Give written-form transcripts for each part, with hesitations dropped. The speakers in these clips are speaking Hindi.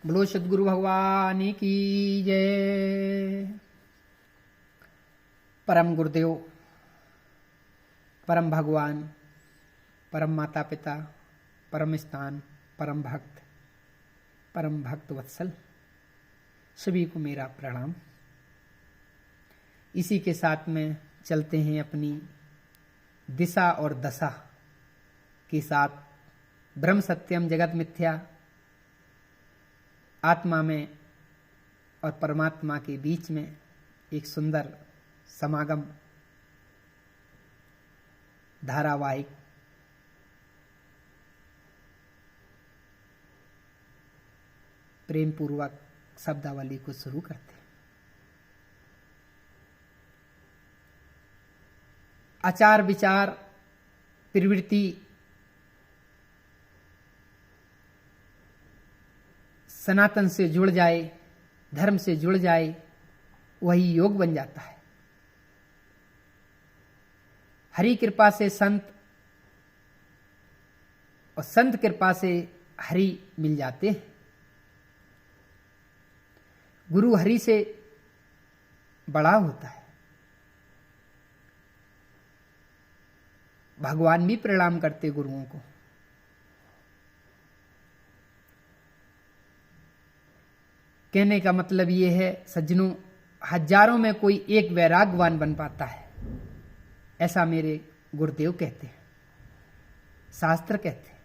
बोलो सद्गुरु भगवान की जय। परम गुरुदेव, परम भगवान, परम माता पिता, परम स्थान, परम भक्त वत्सल सभी को मेरा प्रणाम। इसी के साथ में चलते हैं अपनी दिशा और दशा के साथ। ब्रह्म सत्यम जगत मिथ्या, आत्मा में और परमात्मा के बीच में एक सुंदर समागम धारावाहिक प्रेम पूर्वक शब्दावली को शुरू करते हैं। आचार विचार प्रवृत्ति सनातन से जुड़ जाए, धर्म से जुड़ जाए, वही योग बन जाता है। हरि कृपा से संत और संत कृपा से हरि मिल जाते हैं। गुरु हरि से बड़ा होता है। भगवान भी प्रणाम करते गुरुओं को। कहने का मतलब ये है सज्जनों, हजारों में कोई एक वैरागवान बन पाता है, ऐसा मेरे गुरुदेव कहते हैं, शास्त्र कहते हैं।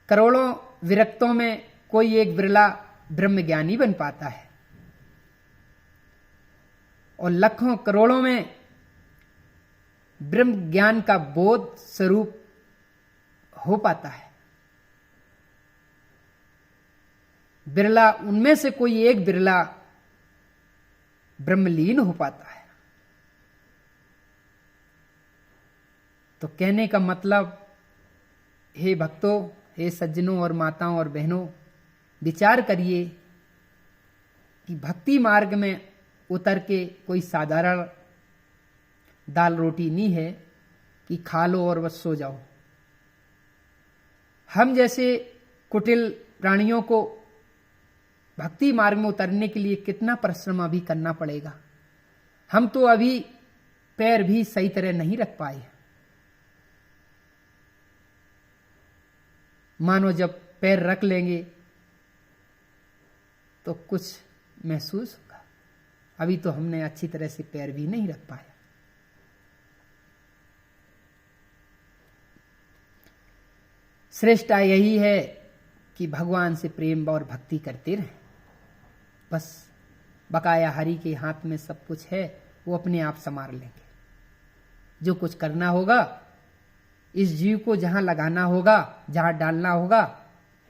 करोड़ों विरक्तों में कोई एक बिरला ब्रह्मज्ञानी बन पाता है और लाखों करोड़ों में ब्रह्म ज्ञान का बोध स्वरूप हो पाता है। बिरला उनमें से कोई एक बिरला ब्रह्मलीन हो पाता है। तो कहने का मतलब, हे भक्तों, हे सज्जनों और माताओं और बहनों, विचार करिए कि भक्ति मार्ग में उतर के कोई साधारण दाल रोटी नहीं है कि खा लो और बस सो जाओ। हम जैसे कुटिल प्राणियों को भक्ति मार्ग में उतरने के लिए कितना परिश्रम अभी करना पड़ेगा। हम तो अभी पैर भी सही तरह नहीं रख पाए। मानो जब पैर रख लेंगे तो कुछ महसूस होगा। अभी तो हमने अच्छी तरह से पैर भी नहीं रख पाया। श्रेष्ठता यही है कि भगवान से प्रेम और भक्ति करते रहें। बस बकाया हरि के हाथ में सब कुछ है, वो अपने आप संभाल लेंगे। जो कुछ करना होगा, इस जीव को जहां लगाना होगा, जहां डालना होगा,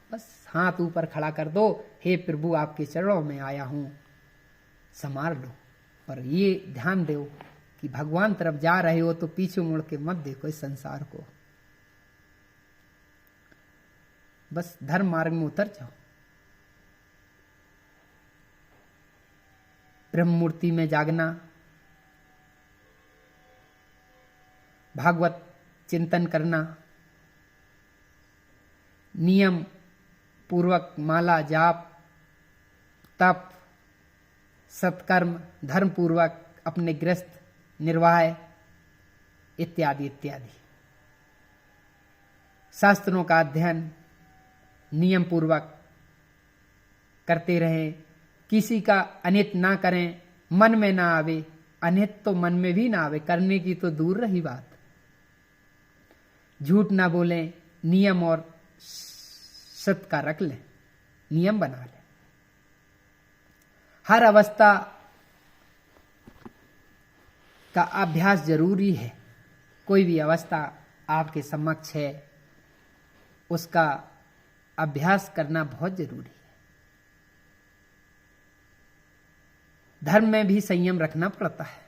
बस हाथ ऊपर खड़ा कर दो, हे प्रभु आपके चरणों में आया हूं, संभाल लो। पर ये ध्यान दो कि भगवान तरफ जा रहे हो तो पीछे मुड़ के मत देखो इस संसार को। बस धर्म मार्ग में उतर जाओ। ब्रह्म मूर्ति में जागना, भागवत चिंतन करना, नियम पूर्वक माला जाप, तप, सत्कर्म, धर्म पूर्वक अपने गृहस्थ निर्वाह इत्यादि इत्यादि। शास्त्रों का अध्ययन नियम पूर्वक करते रहें। किसी का अनित ना करें, मन में ना आवे। अनित तो मन में भी ना आवे, करने की तो दूर रही बात। झूठ ना बोलें, नियम और सत्य का रख लें, नियम बना लें। हर अवस्था का अभ्यास जरूरी है। कोई भी अवस्था आपके समक्ष है, उसका अभ्यास करना बहुत जरूरी है। धर्म में भी संयम रखना पड़ता है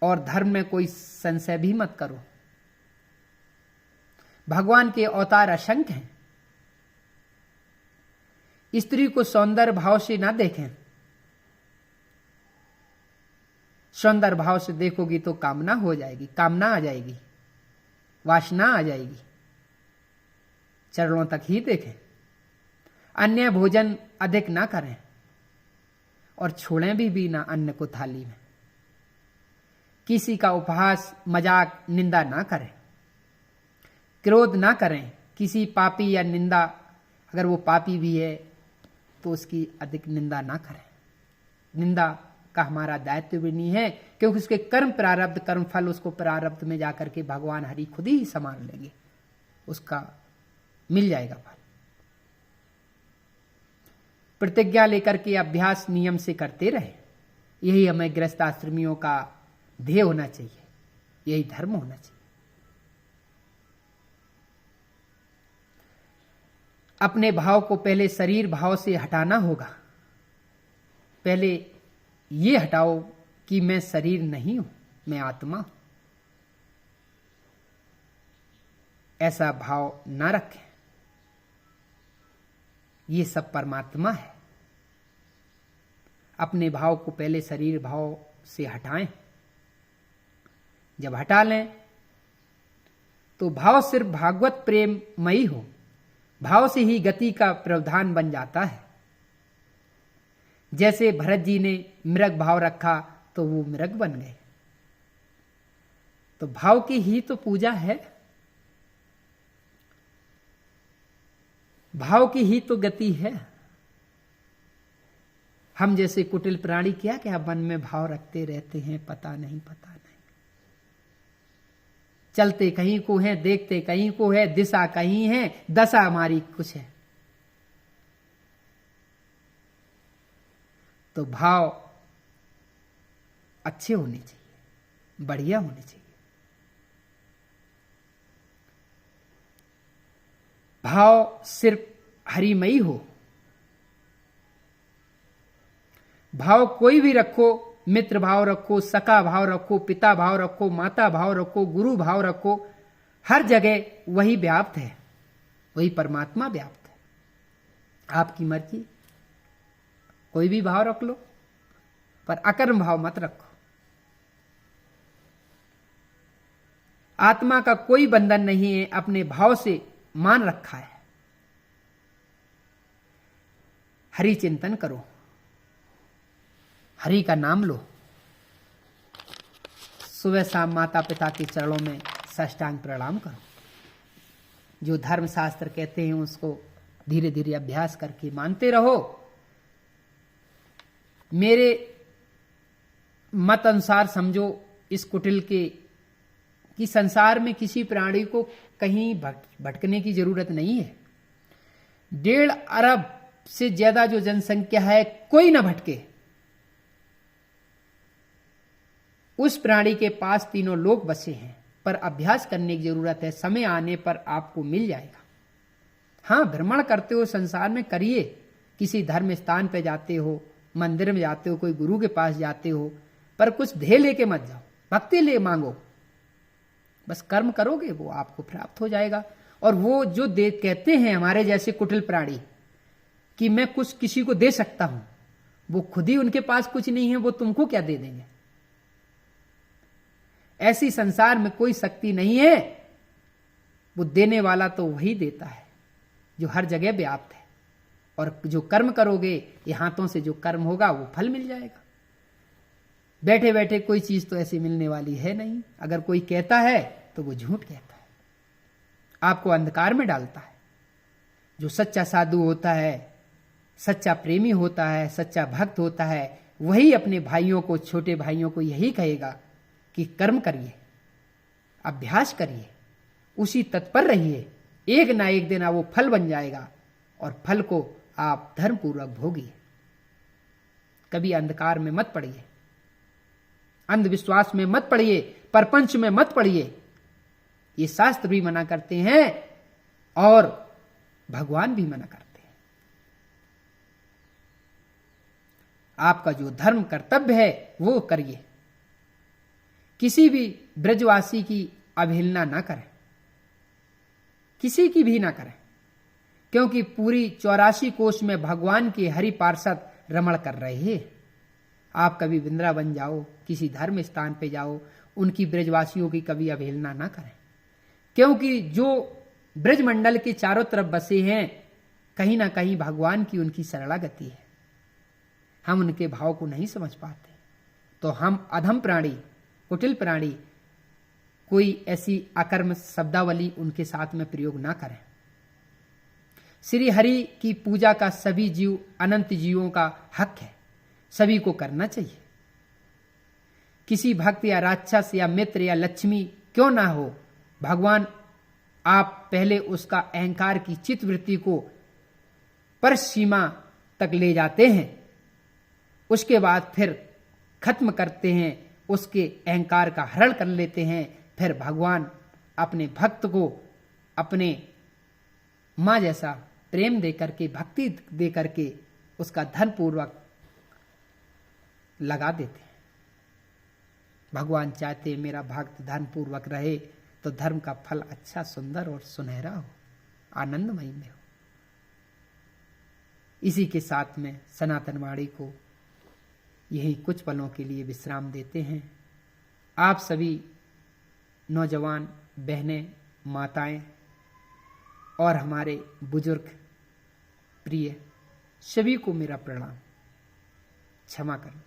और धर्म में कोई संशय भी मत करो। भगवान के अवतार असंख्य हैं। स्त्री को सौंदर्य भाव से ना देखें। सौंदर्य भाव से देखोगी तो कामना हो जाएगी, कामना आ जाएगी। वासना आ जाएगी। चरणों तक ही देखें। अन्य भोजन अधिक ना करें और छोड़ें भी ना अन्न को थाली में। किसी का उपहास, मजाक, निंदा ना करें। क्रोध ना करें। किसी पापी या निंदा, अगर वो पापी भी है तो उसकी अधिक निंदा ना करें। निंदा का हमारा दायित्व भी नहीं है, क्योंकि उसके कर्म प्रारब्ध, कर्म फल उसको प्रारब्ध में जाकर के भगवान हरि खुद ही संभाल लेंगे, उसका मिल जाएगा फल। प्रतिज्ञा लेकर के अभ्यास नियम से करते रहे। यही हमें गृहस्थ आश्रमियों का ध्येय होना चाहिए, यही धर्म होना चाहिए। अपने भाव को पहले शरीर भाव से हटाना होगा। पहले ये हटाओ कि मैं शरीर नहीं हूं, मैं आत्मा हूं। ऐसा भाव ना रखें। ये सब परमात्मा है। अपने भाव को पहले शरीर भाव से हटाएं। जब हटा लें तो भाव सिर्फ भागवत प्रेममयी हो। भाव से ही गति का प्रावधान बन जाता है। जैसे भरत जी ने मृग भाव रखा तो वो मृग बन गए। तो भाव की ही तो पूजा है, भाव की ही तो गति है। हम जैसे कुटिल प्राणी क्या क्या मन में भाव रखते रहते हैं, पता नहीं। चलते कहीं को है, देखते कहीं को है, दिशा कहीं है, दशा हमारी कुछ है। तो भाव अच्छे होने चाहिए, बढ़िया होने चाहिए। भाव सिर्फ हरिमयी हो। भाव कोई भी रखो, मित्र भाव रखो, सखा भाव रखो, पिता भाव रखो, माता भाव रखो, गुरु भाव रखो, हर जगह वही व्याप्त है, वही परमात्मा व्याप्त है। आपकी मर्जी, कोई भी भाव रख लो, पर अकर्म भाव मत रखो। आत्मा का कोई बंधन नहीं है, अपने भाव से मान रखा है। हरि चिंतन करो, हरि का नाम लो। सुबह शाम माता पिता के चरणों में साष्टांग प्रणाम करो। जो धर्म शास्त्र कहते हैं उसको धीरे धीरे अभ्यास करके मानते रहो। मेरे मत अनुसार समझो इस कुटिल के कि संसार में किसी प्राणी को कहीं भटकने की जरूरत नहीं है। 1.5 अरब से ज्यादा जो जनसंख्या है, कोई ना भटके। उस प्राणी के पास तीनों लोक बसे हैं, पर अभ्यास करने की जरूरत है। समय आने पर आपको मिल जाएगा। हां, भ्रमण करते हो संसार में, करिए। किसी धर्म स्थान पे जाते हो, मंदिर में जाते हो, कोई गुरु के पास जाते हो, पर कुछ ध्येय लेके मत जाओ, भक्ति ले मांगो। बस कर्म करोगे वो आपको प्राप्त हो जाएगा। और वो जो दे कहते हैं हमारे जैसे कुटिल प्राणी कि मैं कुछ किसी को दे सकता हूं, वो खुद ही उनके पास कुछ नहीं है, वो तुमको क्या दे देंगे। ऐसी संसार में कोई शक्ति नहीं है। वो देने वाला तो वही देता है जो हर जगह व्याप्त है। और जो कर्म करोगे, ये हाथों से जो कर्म होगा वो फल मिल जाएगा। बैठे बैठे कोई चीज तो ऐसी मिलने वाली है नहीं। अगर कोई कहता है तो वो झूठ कहता है, आपको अंधकार में डालता है। जो सच्चा साधु होता है, सच्चा प्रेमी होता है, सच्चा भक्त होता है, वही अपने भाइयों को, छोटे भाइयों को यही कहेगा कि कर्म करिए, अभ्यास करिए, उसी तत्पर रहिए। एक ना एक दिन वो फल बन जाएगा और फल को आप धर्मपूर्वक भोगिए। कभी अंधकार में मत पड़िए, अंधविश्वास में मत पड़िए, परपंच में मत पड़िए। ये शास्त्र भी मना करते हैं और भगवान भी मना करते हैं। आपका जो धर्म कर्तव्य है वो करिए। किसी भी ब्रजवासी की अवहेलना ना करें, किसी की भी ना करें, क्योंकि पूरी 84 कोष में भगवान के हरि पार्षद रमण कर रहे हैं। आप कभी वृंदावन जाओ, किसी धर्म स्थान पे जाओ, उनकी ब्रजवासियों की कभी अवहेलना ना करें। क्योंकि जो ब्रजमंडल के चारों तरफ बसे हैं, कहीं ना कहीं भगवान की उनकी शरणागति है। हम उनके भाव को नहीं समझ पाते, तो हम अधम प्राणी, कुटिल प्राणी, कोई ऐसी अकर्म शब्दावली उनके साथ में प्रयोग ना करें। श्री हरि की पूजा का सभी जीव, अनंत जीवों का हक है, सभी को करना चाहिए। किसी भक्त या राक्षस या मित्र या लक्ष्मी क्यों ना हो, भगवान आप पहले उसका अहंकार की चित्तवृत्ति को पर सीमा तक ले जाते हैं, उसके बाद फिर खत्म करते हैं, उसके अहंकार का हरण कर लेते हैं। फिर भगवान अपने भक्त को अपने मां जैसा प्रेम दे करके, भक्ति दे करके उसका धन पूर्वक लगा देते हैं। भगवान चाहते मेरा भक्त धन पूर्वक रहे तो धर्म का फल अच्छा, सुंदर और सुनहरा हो, आनंदमय में हो। इसी के साथ में सनातन वाणी को यही कुछ पलों के लिए विश्राम देते हैं। आप सभी नौजवान बहनें, माताएं और हमारे बुजुर्ग प्रिय सभी को मेरा प्रणाम, क्षमा करना।